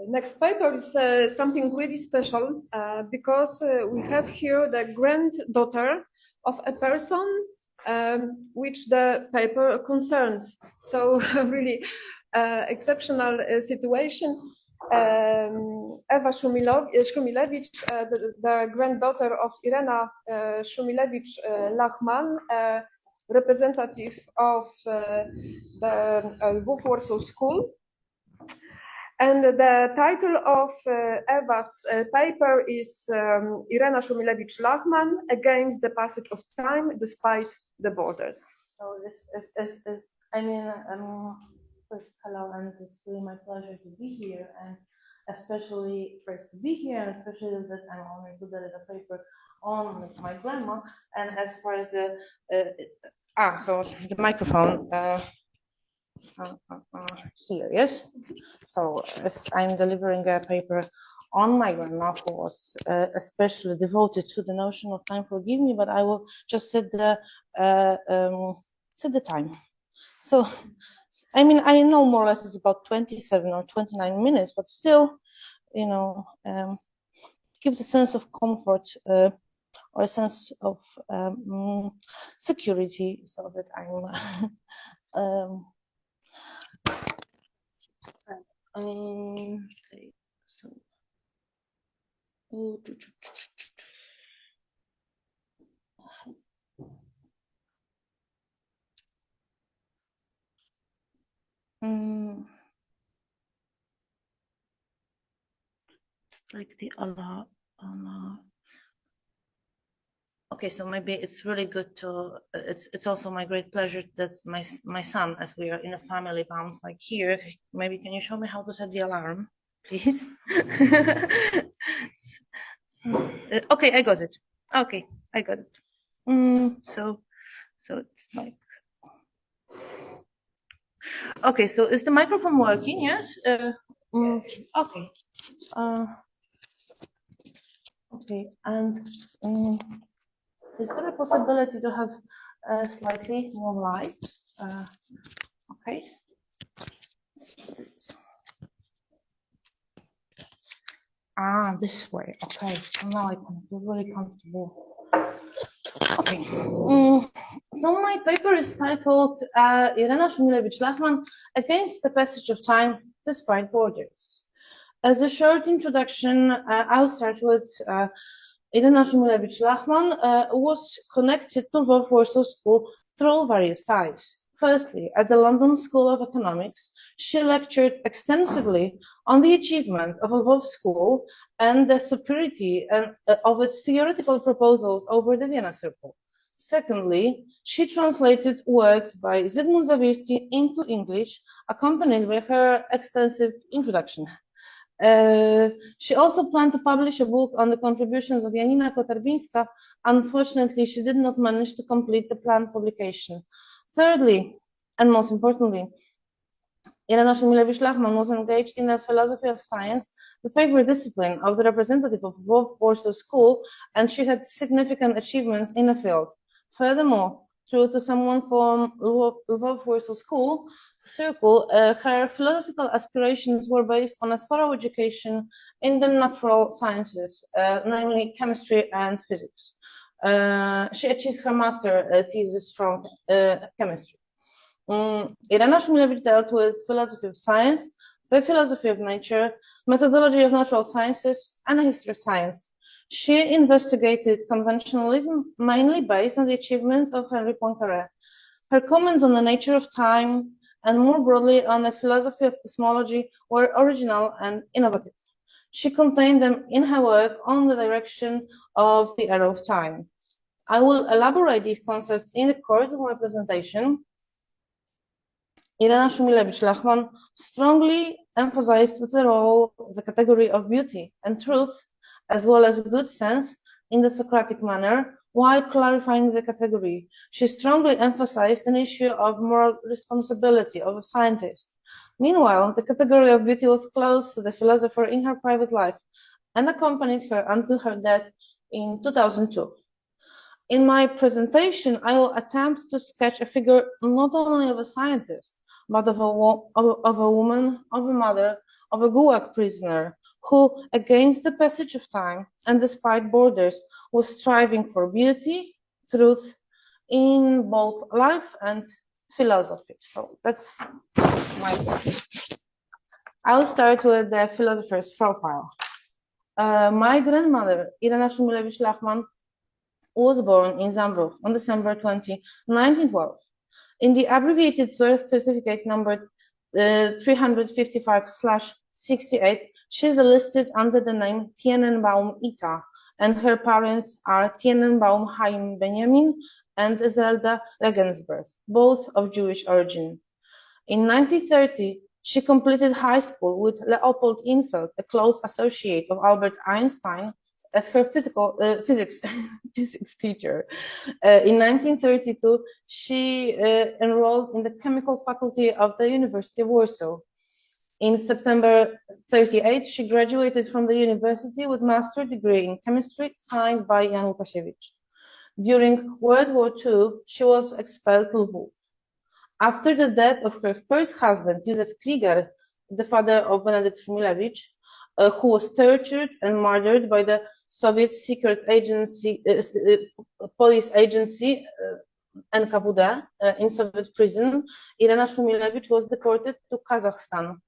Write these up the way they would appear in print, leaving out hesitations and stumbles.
next paper is something really special because we have here the granddaughter of a person which the paper concerns. So really exceptional situation. Ewa Szumilewicz, the granddaughter of Irena Szumilewicz Lachman, representative of the Lwów Warsaw School. And the title of Ewa's paper is Irena Szumilewicz Lachman, Against the Passage of Time Despite the Borders. So first, hello, and it's really my pleasure to be here, and especially first to be here, and especially that I'm honored to deliver a paper on my grandma. And as far as the so the microphone here, yes. So as I'm delivering a paper on my grandma, who was especially devoted to the notion of time. Forgive me, but I will just set the time. So. I mean, I know more or less it's about 27 or 29 minutes, but still, you know, gives a sense of comfort or a sense of security, so that I'm. Okay, so. Like the Allah. Okay, so maybe it's really good to. It's also my great pleasure that my son, as we are in a family bounce like here. Maybe can you show me how to set the alarm, please? Okay, I got it. Okay, I got it. So it's like. Okay, so is the microphone working? Yes. Okay. Okay, and is there a possibility to have slightly more light? Okay. This way. Okay. Now I can feel really comfortable. Okay. So my paper is titled Irena Szumilewicz Lachman, Against the Passage of Time Despite Borders. As a short introduction, I'll start with Irena Szumilewicz Lachman was connected to Lwów Warsaw School through various ties. Firstly, at the London School of Economics, she lectured extensively on the achievement of Lwów School and the superiority of its theoretical proposals over the Vienna Circle. Secondly, she translated works by Zygmunt Zawierski into English, accompanied by her extensive introduction. She also planned to publish a book on the contributions of Janina Kotarbińska. Unfortunately, she did not manage to complete the planned publication. Thirdly, and most importantly, Irena Szumilewicz Lachman was engaged in the philosophy of science, the favorite discipline of the representative of Lwów Warsaw School, and she had significant achievements in the field. Furthermore, true to someone from Lwów Warsaw School circle, her philosophical aspirations were based on a thorough education in the natural sciences, namely chemistry and physics. She achieved her master thesis from chemistry. Irena Szumilewicz dealt with philosophy of science, the philosophy of nature, methodology of natural sciences, and the history of science. She investigated conventionalism mainly based on the achievements of Henri Poincaré. Her comments on the nature of time and more broadly on the philosophy of cosmology were original and innovative. She contained them in her work on the direction of the arrow of time. I will elaborate these concepts in the course of my presentation. Irena Szumilewicz Lachman strongly emphasized the role of the category of beauty and truth, as well as good sense, in the Socratic manner, while clarifying the category. She strongly emphasized an issue of moral responsibility of a scientist. Meanwhile, the category of beauty was close to the philosopher in her private life and accompanied her until her death in 2002. In my presentation, I will attempt to sketch a figure not only of a scientist, but of a woman, of a mother, of a Gulag prisoner who, against the passage of time and despite borders, was striving for beauty, truth in both life and philosophy. So that's my point. I'll start with the philosopher's profile. My grandmother, Irena Szumilewicz Lachman, was born in Zambrów on December 20, 1912. In the abbreviated birth certificate number 355/68, she is listed under the name Tienenbaum Ita, and her parents are Tienenbaum Chaim Benjamin and Zelda Regensburg, both of Jewish origin. In 1930, she completed high school with Leopold Infeld, a close associate of Albert Einstein, as her physics teacher. In 1932, she enrolled in the chemical faculty of the University of Warsaw. In September 1938, she graduated from the university with master's degree in chemistry, signed by Jan Łukasiewicz. During World War II, she was expelled to Lwów. After the death of her first husband, Józef Krieger, the father of Benedict Szumilewicz, who was tortured and murdered by the Soviet secret agency, police agency, NKVD, in Soviet prison, Irena Szumilewicz was deported to Kazakhstan,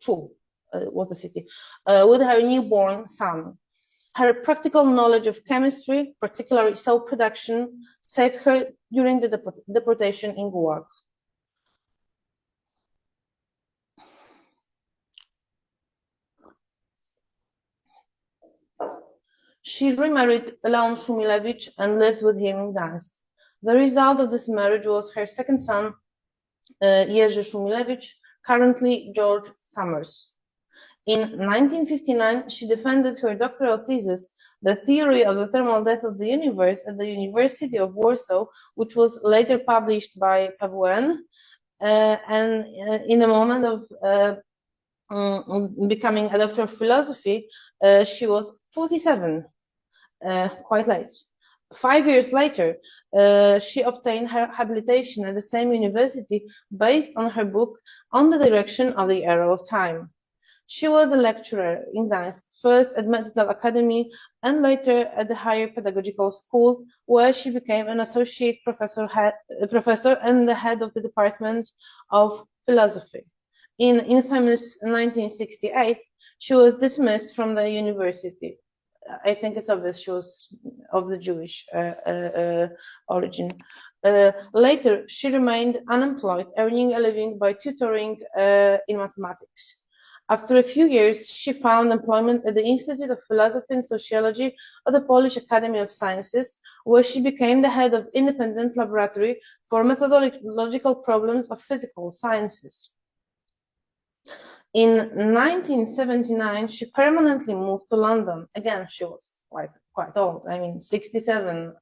Chu was the city, with her newborn son. Her practical knowledge of chemistry, particularly soap production, saved her during the deportation in Gulag. She remarried Leon Szumilewicz and lived with him in Gdańsk. The result of this marriage was her second son, Jerzy Szumilewicz, currently George Summers. In 1959, she defended her doctoral thesis, The Theory of the Thermal Death of the Universe, at the University of Warsaw, which was later published by PWN. And in a moment of becoming a doctor of philosophy, she was 47, quite late. 5 years later, she obtained her habilitation at the same university based on her book On the Direction of the Arrow of Time. She was a lecturer in Gdańsk, first at Medical Academy and later at the Higher Pedagogical School, where she became an associate professor and the head of the Department of Philosophy. In infamous 1968, she was dismissed from the university. I think it's obvious she was of the Jewish origin. Later, she remained unemployed, earning a living by tutoring in mathematics. After a few years, she found employment at the Institute of Philosophy and Sociology of the Polish Academy of Sciences, where she became the head of independent laboratory for methodological problems of physical sciences. In 1979, she permanently moved to London. Again, she was quite old. I mean, 67.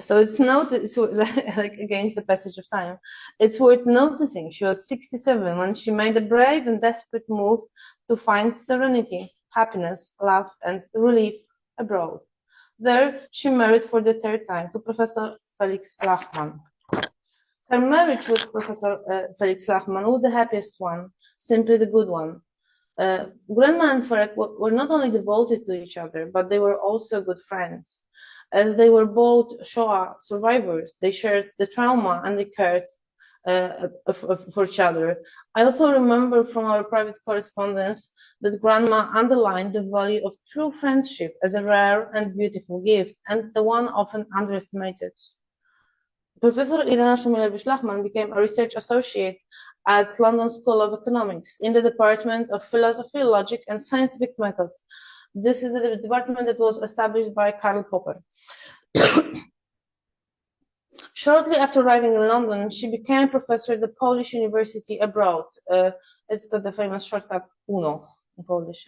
So it's like against the passage of time. It's worth noticing she was 67 when she made a brave and desperate move to find serenity, happiness, love, and relief abroad. There, she married for the third time to Professor Felix Lachman. Her marriage with Professor Felix Lachman was the happiest one, simply the good one. Grandma and Ferenc were not only devoted to each other, but they were also good friends. As they were both Shoah survivors, they shared the trauma and they cared for each other. I also remember from our private correspondence that Grandma underlined the value of true friendship as a rare and beautiful gift, and the one often underestimated. Professor Irena Szumilewicz Lachman became a research associate at London School of Economics in the Department of Philosophy, Logic, and Scientific Method. This is the department that was established by Karl Popper. Shortly after arriving in London, she became a professor at the Polish University abroad. It's got the famous shortcut UNO in Polish,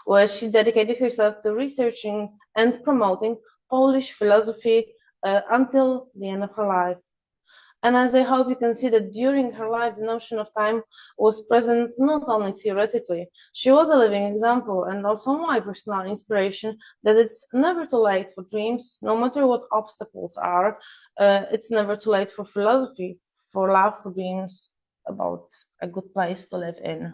where she dedicated herself to researching and promoting Polish philosophy until the end of her life. And as I hope you can see that during her life, the notion of time was present not only theoretically. She was a living example and also my personal inspiration that it's never too late for dreams, no matter what obstacles are. It's never too late for philosophy, for love, for dreams, about a good place to live in.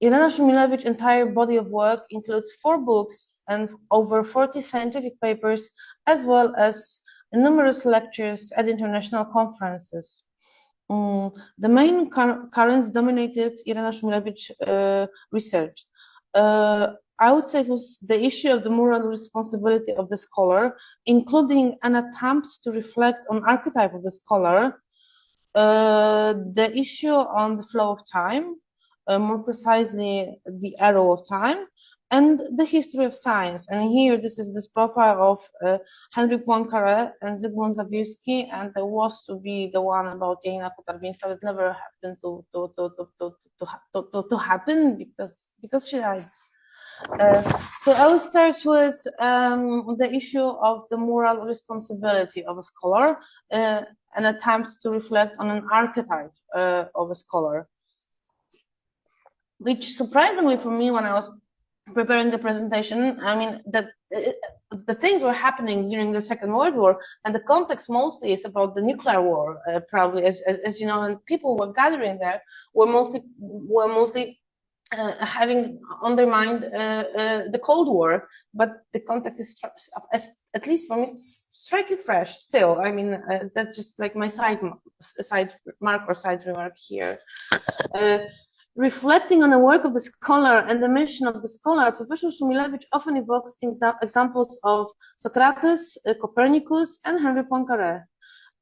Irena Szumilewicz's entire body of work includes 4 books and over 40 scientific papers, as well as numerous lectures at international conferences. The main currents dominated Irena Szumilewicz research. I would say it was the issue of the moral responsibility of the scholar, including an attempt to reflect on archetype of the scholar, the issue on the flow of time, more precisely the arrow of time, and the history of science. And here, this is this profile of Henry Poincaré and Zygmunt Zawierski, and there was to be the one about Janina Kotarbińska that never happened to happen because she died. So I will start with the issue of the moral responsibility of a scholar, an attempt to reflect on an archetype of a scholar, which surprisingly for me, when I was preparing the presentation, I mean, that the things were happening during the Second World War, and the context mostly is about the nuclear war, probably, as you know, and people were gathering there were mostly having on their mind the Cold War, but the context is, at least for me, strikingly fresh still. I mean, that's just like my side remark here. Reflecting on the work of the scholar and the mission of the scholar, Professor Szumilewicz often evokes examples of Socrates, Copernicus, and Henry Poincaré.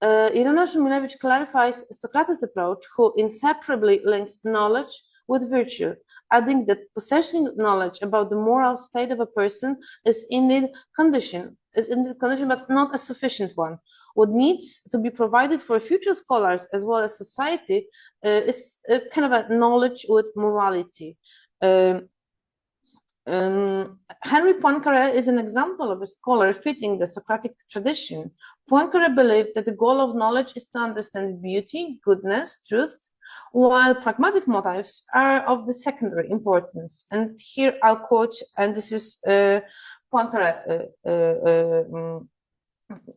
Irena Szumilewicz clarifies Socrates' approach, who inseparably links knowledge with virtue, adding that possessing knowledge about the moral state of a person is indeed condition, but not a sufficient one. What needs to be provided for future scholars as well as society is kind of a knowledge with morality. Henry Poincaré is an example of a scholar fitting the Socratic tradition. Poincaré believed that the goal of knowledge is to understand beauty, goodness, truth, while pragmatic motives are of the secondary importance. And here I'll quote, and this is Poincaré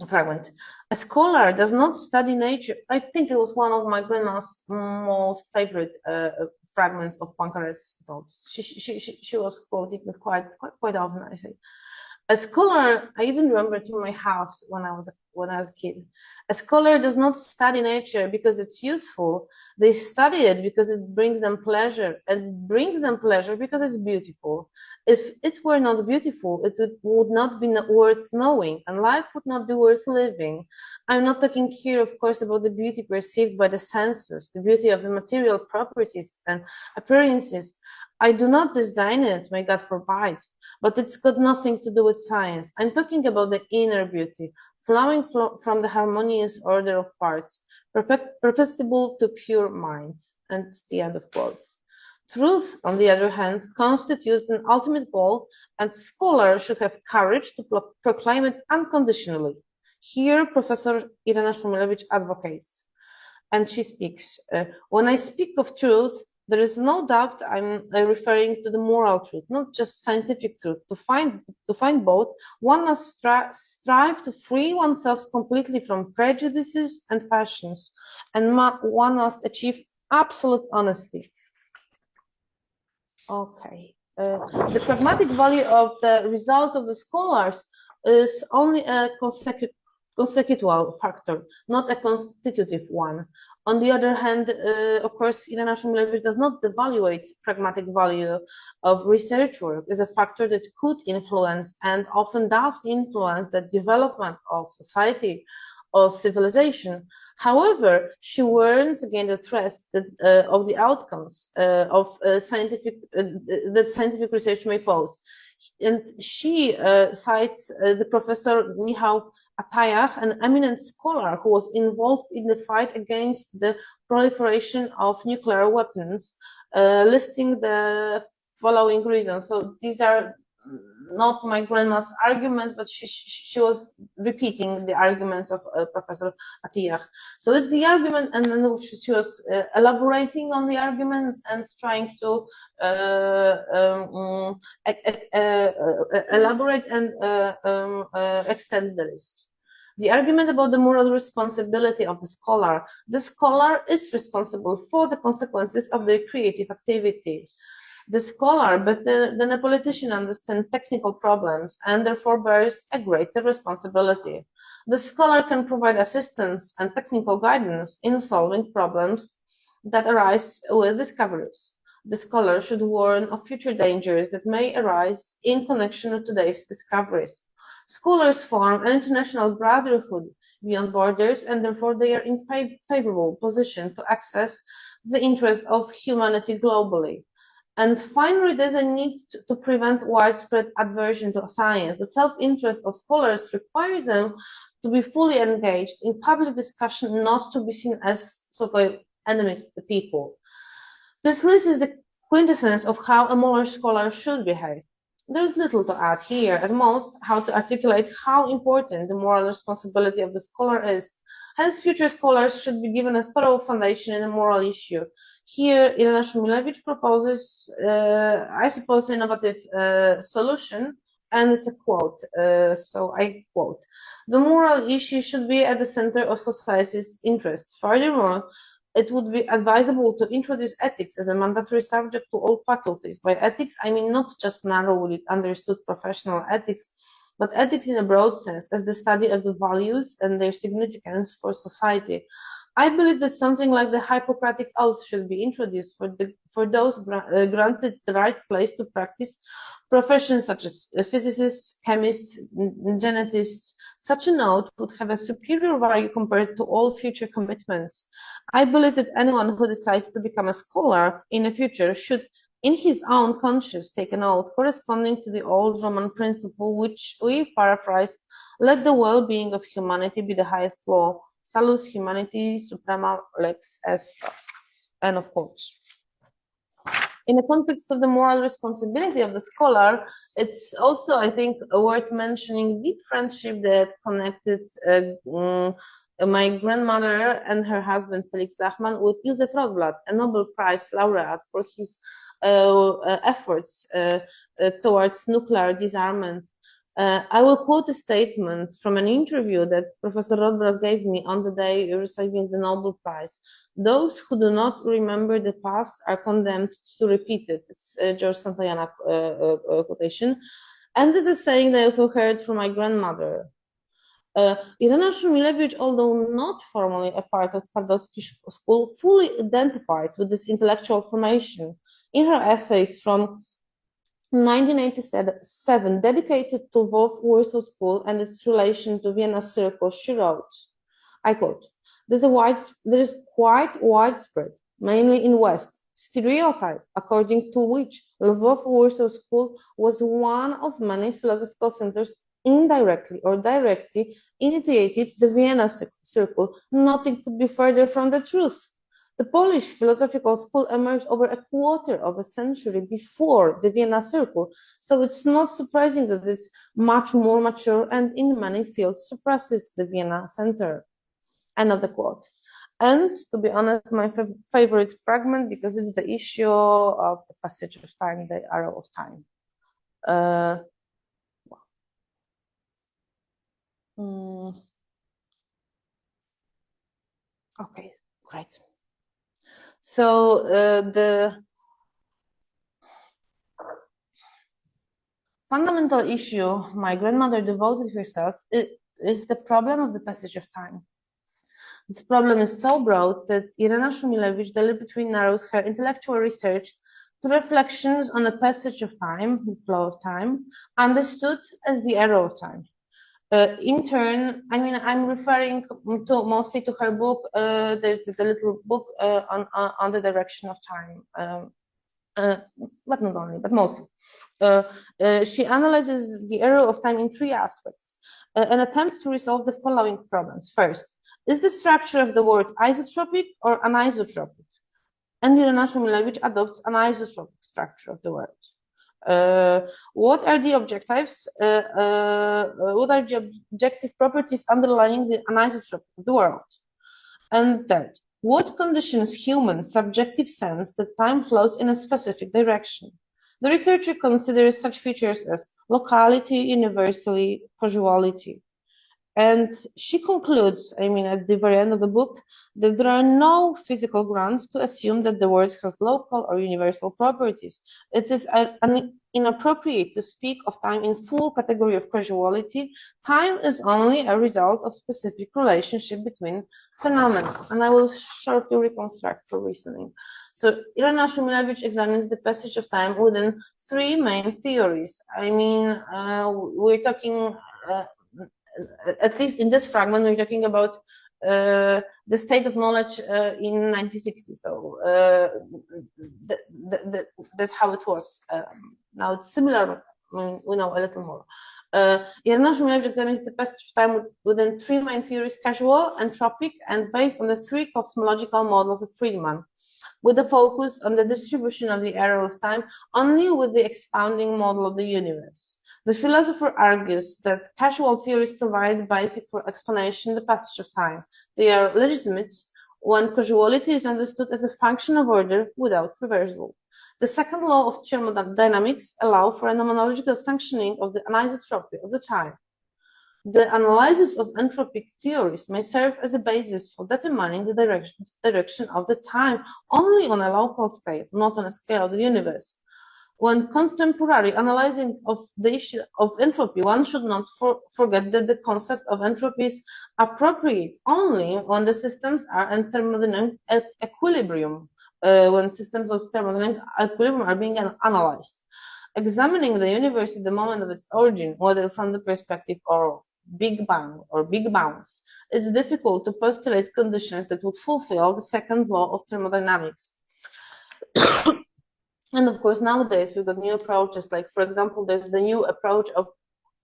fragment. A scholar does not study nature. I think it was one of my grandma's most favorite fragments of Poincaré's thoughts. She was quoting it quite often, I say. A scholar, I even remember it in my house when I was a kid. A scholar does not study nature because it's useful. They study it because it brings them pleasure, and it brings them pleasure because it's beautiful. If it were not beautiful, it would not be worth knowing, and life would not be worth living. I'm not talking here, of course, about the beauty perceived by the senses, the beauty of the material properties and appearances. I do not disdain it, may God forbid, but it's got nothing to do with science. I'm talking about the inner beauty, flowing from the harmonious order of parts, perceptible to pure mind. And the end of quote. Truth, on the other hand, constitutes an ultimate goal, and scholars should have courage to proclaim it unconditionally. Here, Professor Irena Szumilewicz advocates, and she speaks, when I speak of truth, there is no doubt I'm referring to the moral truth, not just scientific truth. To find both, one must strive to free oneself completely from prejudices and passions, and one must achieve absolute honesty. Okay. The pragmatic value of the results of the scholars is only a consequential factor, not a constitutive one. On the other hand, of course, Irena Szumilewicz does not devaluate pragmatic value of research work as a factor that could influence and often does influence the development of society or civilization. However, she warns against the threat of the outcomes of that scientific research may pose. And she cites the Professor Michał Atajach, an eminent scholar who was involved in the fight against the proliferation of nuclear weapons, listing the following reasons. So these are not my grandma's arguments, but she was repeating the arguments of Professor Atajach. So it's the argument, and then she was elaborating on the arguments and trying to elaborate and extend the list. The argument about the moral responsibility of the scholar. The scholar is responsible for the consequences of their creative activity. The scholar, better than a politician, understands technical problems and therefore bears a greater responsibility. The scholar can provide assistance and technical guidance in solving problems that arise with discoveries. The scholar should warn of future dangers that may arise in connection with today's discoveries. Scholars form an international brotherhood beyond borders, and therefore they are in favorable position to access the interests of humanity globally. And finally, there's a need to prevent widespread aversion to science. The self-interest of scholars requires them to be fully engaged in public discussion, not to be seen as so-called enemies of the people. This list is the quintessence of how a moral scholar should behave. There is little to add here, at most, how to articulate how important the moral responsibility of the scholar is. Hence, future scholars should be given a thorough foundation in a moral issue. Here, Irena Szumilewicz proposes, I suppose, an innovative solution, and it's a quote. So I quote, "The moral issue should be at the center of society's interests. Furthermore, it would be advisable to introduce ethics as a mandatory subject to all faculties. By ethics, I mean not just narrowly understood professional ethics, but ethics in a broad sense, as the study of the values and their significance for society. I believe that something like the Hippocratic Oath should be introduced for those granted the right place to practice professions such as physicists, chemists, genetists. Such a note would have a superior value compared to all future commitments. I believe that anyone who decides to become a scholar in the future should, in his own conscience, take an oath corresponding to the old Roman principle, which we paraphrase, let the well-being of humanity be the highest law. Salus humanity suprema lex est." End of quotes. In the context of the moral responsibility of the scholar, it's also, I think, worth mentioning the friendship that connected my grandmother and her husband, Felix Lachman, with Josef Rotblat, a Nobel Prize laureate for his efforts towards nuclear disarmament. I will quote a statement from an interview that Professor Rotblat gave me on the day receiving the Nobel Prize. "Those who do not remember the past are condemned to repeat it." It's George Santayana quotation. And this is saying that I also heard from my grandmother. Irena Szumilewicz, although not formally a part of Twardowski school, fully identified with this intellectual formation. In her essays from 1987, dedicated to Warsaw School and its relation to Vienna Circle, she wrote, I quote, there is quite widespread, mainly in West, stereotype according to which Lvov Warsaw School was one of many philosophical centers indirectly or directly initiated the Vienna Circle. Nothing could be further from the truth. The Polish philosophical school emerged over a quarter of a century before the Vienna Circle, so it's not surprising that it's much more mature and in many fields surpasses the Vienna Center. End of the quote. And to be honest, my favorite fragment, because it's the issue of the passage of time, the arrow of time. Okay, great. So the fundamental issue my grandmother devoted herself is the problem of the passage of time. This problem is so broad that Irena Szumilewicz deliberately narrows her intellectual research to reflections on the passage of time, the flow of time, understood as the arrow of time. In turn, I mean, I'm referring to mostly to her book. There's the little book on the direction of time, but not only, but mostly. She analyzes the arrow of time in three aspects. An attempt to resolve the following problems. First, is the structure of the word isotropic or anisotropic? And Irena Szumilewicz adopts an isotropic structure of the word. What are the objectives? What are the objective properties underlying the anisotropy of the world? And third, what conditions human subjective sense that time flows in a specific direction? The researcher considers such features as locality, universality, causality. And she concludes, I mean, at the very end of the book, that there are no physical grounds to assume that the world has local or universal properties. It is inappropriate to speak of time in full category of causality. Time is only a result of specific relationship between phenomena. And I will shortly reconstruct her reasoning. So Irena Szumilewicz examines the passage of time within three main theories. I mean, we're talking at least in this fragment, we're talking about the state of knowledge in 1960. So that's how it was. Now it's similar. I mean, we know a little more. Irena Szumilewicz examines the passage of time within three main theories: casual, entropic, and based on the three cosmological models of Friedman, with a focus on the distribution of the error of time only with the expounding model of the universe. The philosopher argues that casual theories provide basic for explanation the passage of time. They are legitimate when causality is understood as a function of order without reversal. The second law of thermodynamics allows for a nomenological sanctioning of the anisotropy of the time. The analysis of entropic theories may serve as a basis for determining the direction of the time only on a local scale, not on a scale of the universe. When contemporary analyzing of the issue of entropy, one should not forget that the concept of entropy is appropriate only when the systems are in thermodynamic equilibrium, when systems of thermodynamic equilibrium are being analyzed. Examining the universe at the moment of its origin, whether from the perspective of Big Bang or Big Bounce, it's difficult to postulate conditions that would fulfill the second law of thermodynamics. And of course, nowadays we've got new approaches, like, for example, there's the new approach of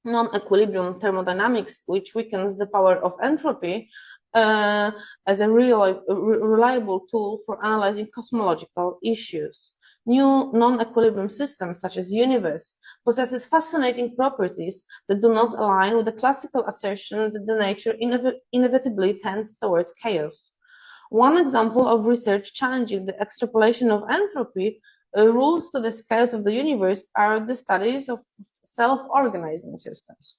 non-equilibrium thermodynamics, which weakens the power of entropy as a reliable tool for analyzing cosmological issues. New non-equilibrium systems, such as universe, possesses fascinating properties that do not align with the classical assertion that the nature inevitably tends towards chaos. One example of research challenging the extrapolation of entropy rules to the scales of the universe are the studies of self-organizing systems.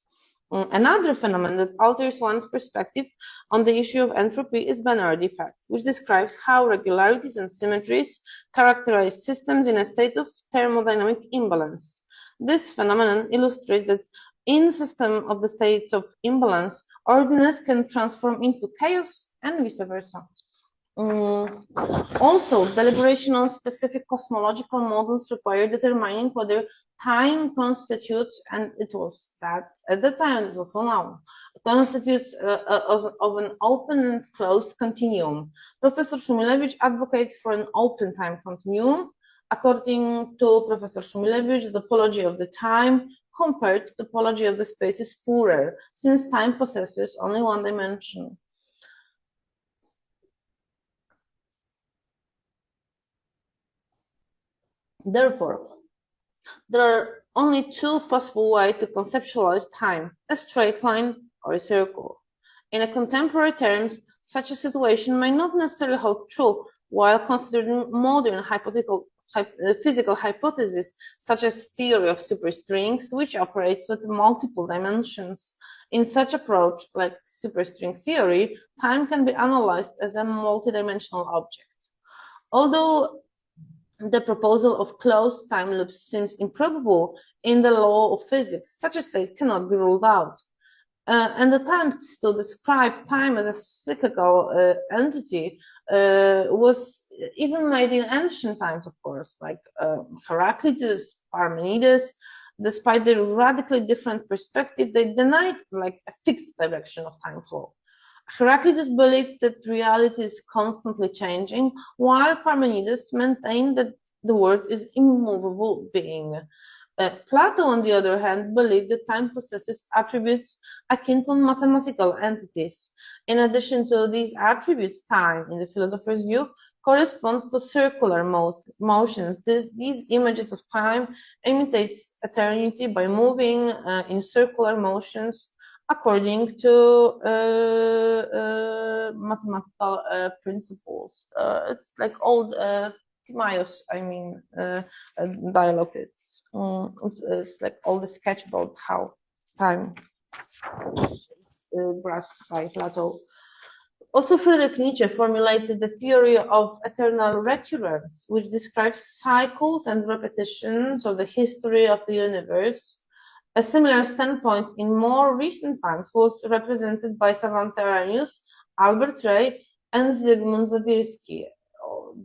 Another phenomenon that alters one's perspective on the issue of entropy is Barnard effect, which describes how regularities and symmetries characterize systems in a state of thermodynamic imbalance. This phenomenon illustrates that in a system of the states of imbalance, ordinance can transform into chaos and vice versa. Also, deliberation on specific cosmological models require determining whether time constitutes, and it was that at the time, it is also now, constitutes of an open and closed continuum. Professor Szumilewicz advocates for an open time continuum. According to Professor Szumilewicz, the topology of the time compared to the topology of the space is poorer, since time possesses only one dimension. Therefore, there are only two possible ways to conceptualize time: a straight line or a circle. In a contemporary terms, such a situation may not necessarily hold true while considering modern physical hypotheses, such as theory of superstrings, which operates with multiple dimensions. In such approach, like superstring theory, time can be analyzed as a multidimensional object. Although the proposal of closed time loops seems improbable in the law of physics, such a state cannot be ruled out. And attempts to describe time as a cyclical entity was even made in ancient times, of course, like Heraclitus, Parmenides. Despite their radically different perspective, they denied like a fixed direction of time flow. Heraclitus believed that reality is constantly changing, while Parmenides maintained that the world is immovable being. Plato, on the other hand, believed that time possesses attributes akin to mathematical entities. In addition to these attributes, time, in the philosopher's view, corresponds to circular motions. These images of time imitates eternity by moving in circular motions according to mathematical principles. It's like old Timaeus, I mean, dialogue. It's like all the sketch about how time grasped by Plato. Also, Friedrich Nietzsche formulated the theory of eternal recurrence, which describes cycles and repetitions of the history of the universe. A similar standpoint in more recent times was represented by savant Arrhenius, Albert Ray, and Zygmunt Zawierski,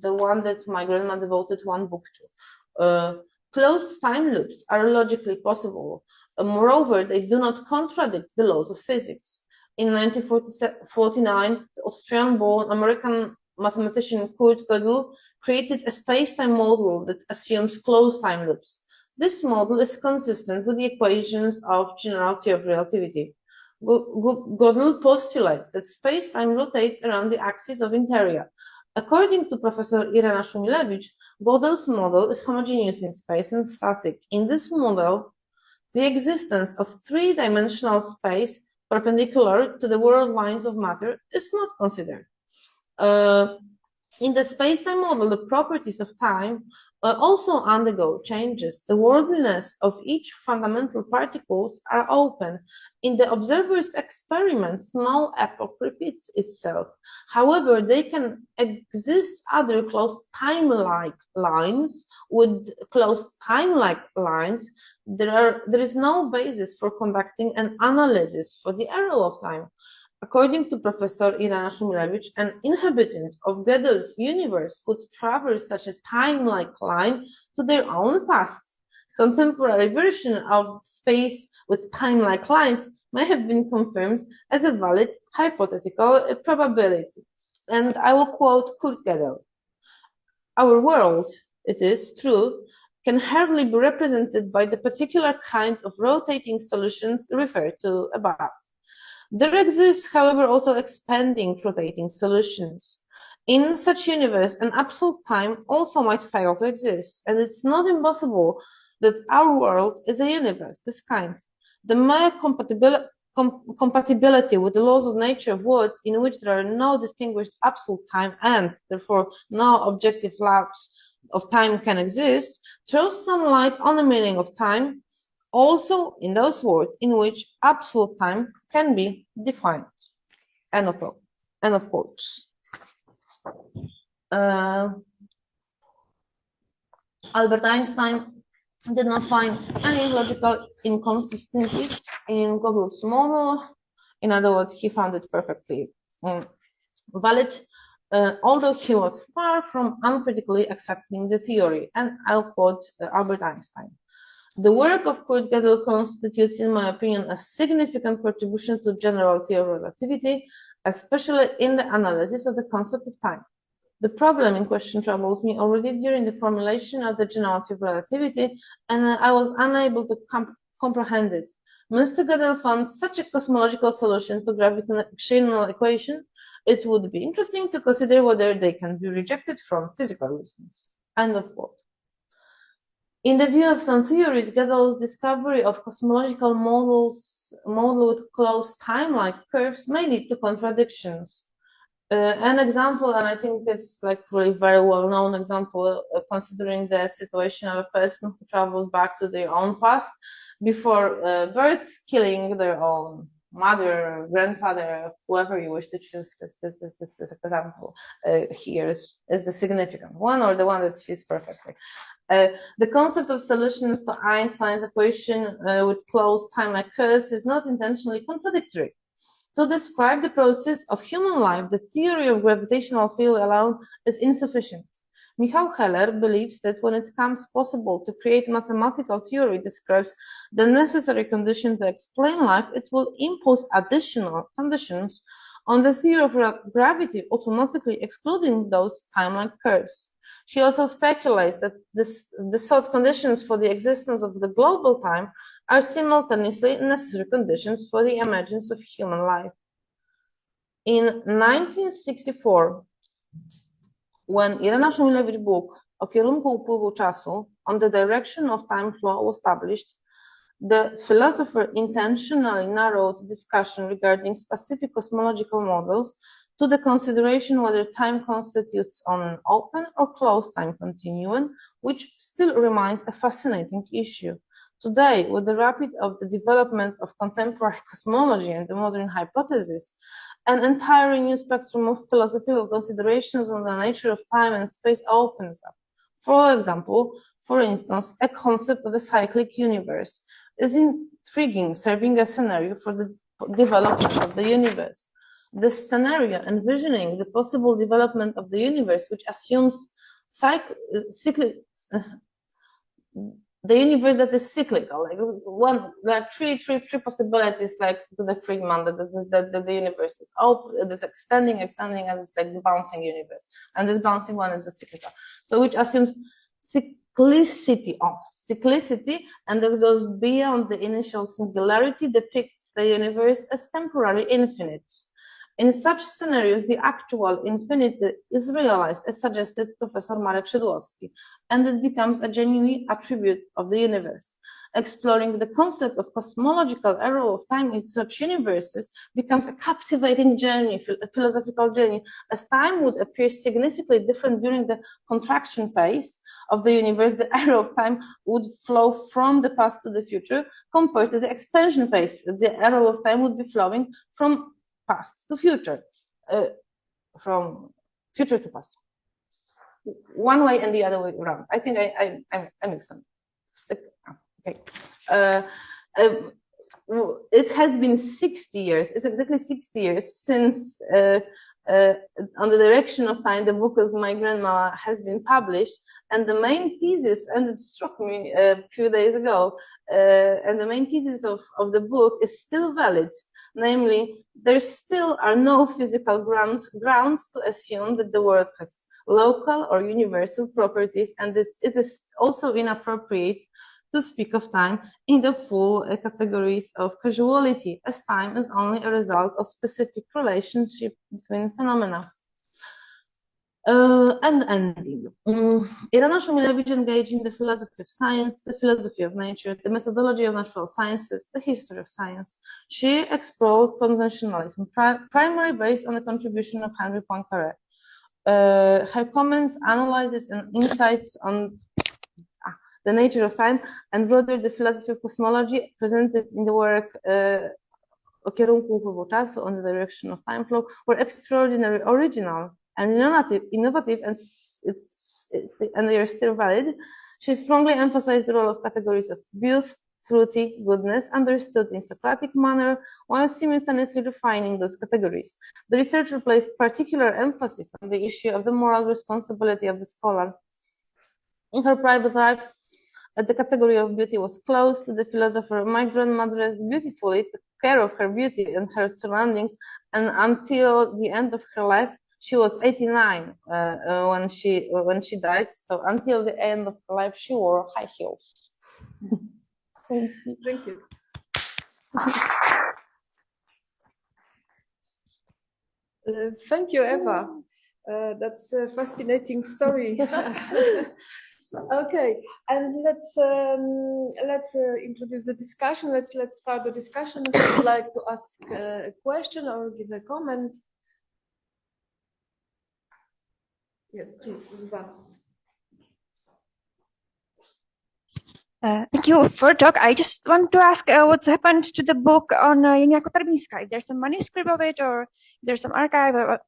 the one that my grandma devoted one book to. Closed time loops are logically possible. Moreover, they do not contradict the laws of physics. In 1949, the Austrian-born American mathematician Kurt Gödel created a space-time model that assumes closed time loops. This model is consistent with the equations of generality of relativity. Gödel postulates that space-time rotates around the axis of interior. According to Professor Irena Szumilewicz, Gödel's model is homogeneous in space and static. In this model, the existence of three-dimensional space perpendicular to the world lines of matter is not considered. In the space-time model, the properties of time also undergo changes. The worldliness of each fundamental particles are open. In the observer's experiments, no epoch repeats itself. However, there can exist other closed time-like lines. With closed time-like lines, there is no basis for conducting an analysis for the arrow of time. According to Professor Irena Szumilewicz, an inhabitant of Gödel's universe could traverse such a time-like line to their own past. Contemporary version of space with time-like lines may have been confirmed as a valid hypothetical probability. And I will quote Kurt Gödel. Our world, it is true, can hardly be represented by the particular kind of rotating solutions referred to above. There exists, however, also expanding rotating solutions. In such universe, an absolute time also might fail to exist, and it's not impossible that our world is a universe this kind. The mere compatibility with the laws of nature would, in which there are no distinguished absolute time and, therefore, no objective lapse of time can exist, throws some light on the meaning of time, also in those words in which absolute time can be defined. End of quotes. Albert Einstein did not find any logical inconsistency in Gödel's model. In other words, he found it perfectly valid, although he was far from uncritically accepting the theory. And I'll quote Albert Einstein. The work of Kurt Gödel constitutes, in my opinion, a significant contribution to generality of relativity, especially in the analysis of the concept of time. The problem in question troubled me already during the formulation of the generality of relativity, and I was unable to comprehend it. Mr. Gödel found such a cosmological solution to gravitational equation, it would be interesting to consider whether they can be rejected from physical reasons. End of quote. In the view of some theories, Gödel's discovery of cosmological model with closed time-like curves may lead to contradictions. An example, and I think it's like really very well-known example, considering the situation of a person who travels back to their own past before birth, killing their own mother, grandfather, whoever you wish to choose. This example here is the significant one, or the one that fits perfectly. The concept of solutions to Einstein's equation with closed time-like curves is not intentionally contradictory. To describe the process of human life, the theory of gravitational field alone is insufficient. Michał Heller believes that when it becomes possible to create mathematical theory describes the necessary condition to explain life, it will impose additional conditions on the theory of gravity, automatically excluding those time-like curves. She also speculates that the sought conditions for the existence of the global time are simultaneously necessary conditions for the emergence of human life. In 1964, when Irena Szumilewicz's book O kierunku upływu czasu, On the Direction of Time Flow was published, the philosopher intentionally narrowed discussion regarding specific cosmological models to the consideration whether time constitutes an open or closed time continuum, which still remains a fascinating issue. Today, with the rapid of the development of contemporary cosmology and the modern hypothesis, an entirely new spectrum of philosophical considerations on the nature of time and space opens up. For instance, a concept of a cyclic universe is intriguing, serving as a scenario for the development of the universe. This scenario, envisioning the possible development of the universe, which assumes the universe that is cyclical, there are three possibilities, like to the Friedman, that the universe is open, it is extending, and it's like the bouncing universe, and this bouncing one is the cyclical. So which assumes cyclicity, and this goes beyond the initial singularity, depicts the universe as temporarily infinite. In such scenarios, the actual infinity is realized, as suggested Professor Marek Szydłowski, and it becomes a genuine attribute of the universe. Exploring the concept of cosmological arrow of time in such universes becomes a captivating journey, a philosophical journey, as time would appear significantly different during the contraction phase of the universe. The arrow of time would flow from the past to the future, compared to the expansion phase. The arrow of time would be flowing from past to future, from future to past, one way and the other way around. I think I mixed them. Okay. It has been 60 years. It's exactly 60 years since, on the direction of time, the book of my grandma has been published, and the main thesis, and it struck me a few days ago, and the main thesis of the book is still valid. Namely, there still are no physical grounds to assume that the world has local or universal properties, and it is also inappropriate to speak of time in the full categories of causality, as time is only a result of specific relationship between phenomena. And ending. Irena Szumilewicz engaged in the philosophy of science, the philosophy of nature, the methodology of natural sciences, the history of science. She explored conventionalism, primarily based on the contribution of Henry Poincaré. Her comments, analyses, and insights on the nature of time, and broader the philosophy of cosmology presented in the work O kierunku upływu czasu, on the direction of time flow, were extraordinarily original and innovative, and they are still valid. She strongly emphasized the role of categories of beauty, truth, goodness, understood in Socratic manner, while simultaneously refining those categories. The researcher placed particular emphasis on the issue of the moral responsibility of the scholar. In her private life, the category of beauty was close to the philosopher. My grandma dressed beautifully, took care of her beauty and her surroundings, and until the end of her life, she was 89 when she died. So until the end of her life, she wore high heels. Thank you. Thank you, Eva. That's a fascinating story. Okay, and let's introduce the discussion. Let's start the discussion. If you would like to ask a question or give a comment. Yes, please, Zuzanna. Thank you for the talk. I just want to ask what's happened to the book on Jana Kotarbińska. If there's some manuscript of it, or there's some archive, or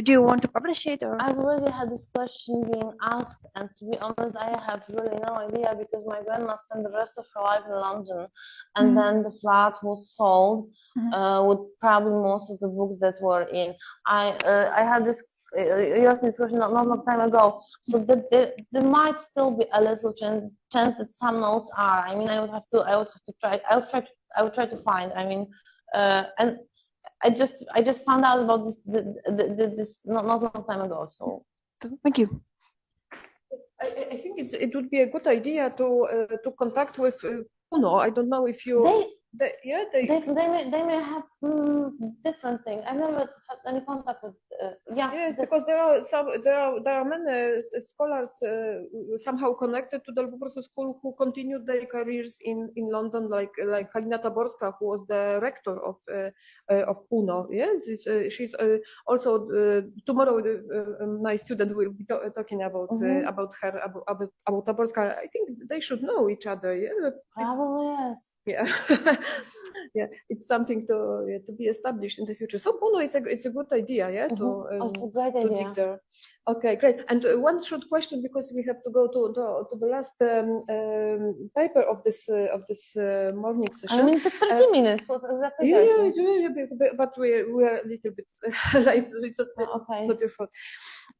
do you want to publish it? Or I've already had this question being asked, and to be honest, I have really no idea, because my grandma spent the rest of her life in London, and then the flat was sold with probably most of the books that were in. I had this. You asked me this question not long time ago, so that there might still be a little chance that some notes are. I mean, I would have to try. I would try to find. I mean, and I just found out about this not long time ago. So thank you. I think it would be a good idea to contact with UNO. I don't know if you. They may have different things. I've never had any contact with. Yes, because there are many scholars somehow connected to the Lwów School who continued their careers in London, like Halina Taborska, who was the rector of PUNO. Yes, she's also tomorrow. My student will be talking about her, about Taborska. I think they should know each other. Yeah, probably yes. Yeah, yeah, it's something to be established in the future. So PUNO is a good idea, yeah. It's a great idea. Dig there. Okay, great. And one short question, because we have to go to the last paper of this morning session. I mean, the 30 minutes was exactly. Yeah, it's really big, but we are a little bit late. So it's okay. Not your fault.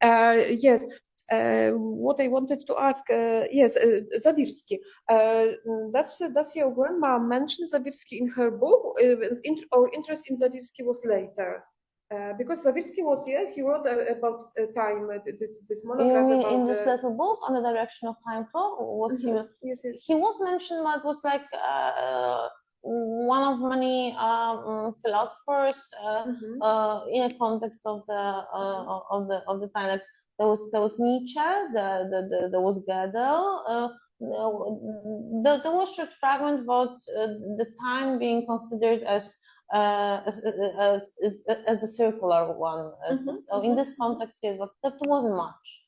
Yes. What I wanted to ask, yes, Zawirski. Does your grandma mention Zawirski in her book, or interest in Zawirski was later? Because Zawirski was, he wrote about time, this monograph about... in this little book, On the Direction of Time Flow, was he? Yes, yes. He was mentioned, but was like one of many philosophers in a context of the time. Like, there was Nietzsche, there was Gödel. There was a fragment about the time being considered as the circular one. So in this context, yes, but that wasn't much.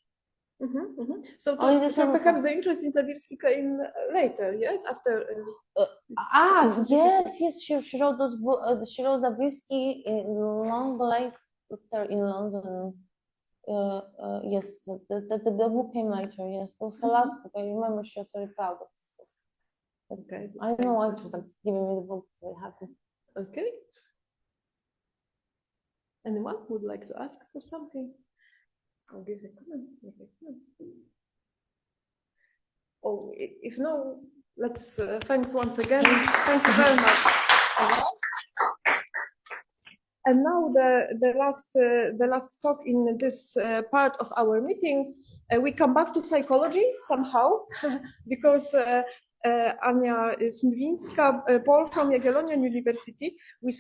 So perhaps the interest in Zawirski came later, yes, after. Yes, she wrote those books. She wrote Zawirski long later in London. Yes, the book came later. Yes, it was her last book. I remember she was very proud of this book. Okay. I don't know why she was like giving me the book. Very happy. Okay. Anyone would like to ask for something? I'll give a comment. Oh, if no, let's thanks once again. Thank you very much. And now the last talk in this part of our meeting, we come back to psychology somehow, because Ania Smilińska, Paul from Jagiellonian University, we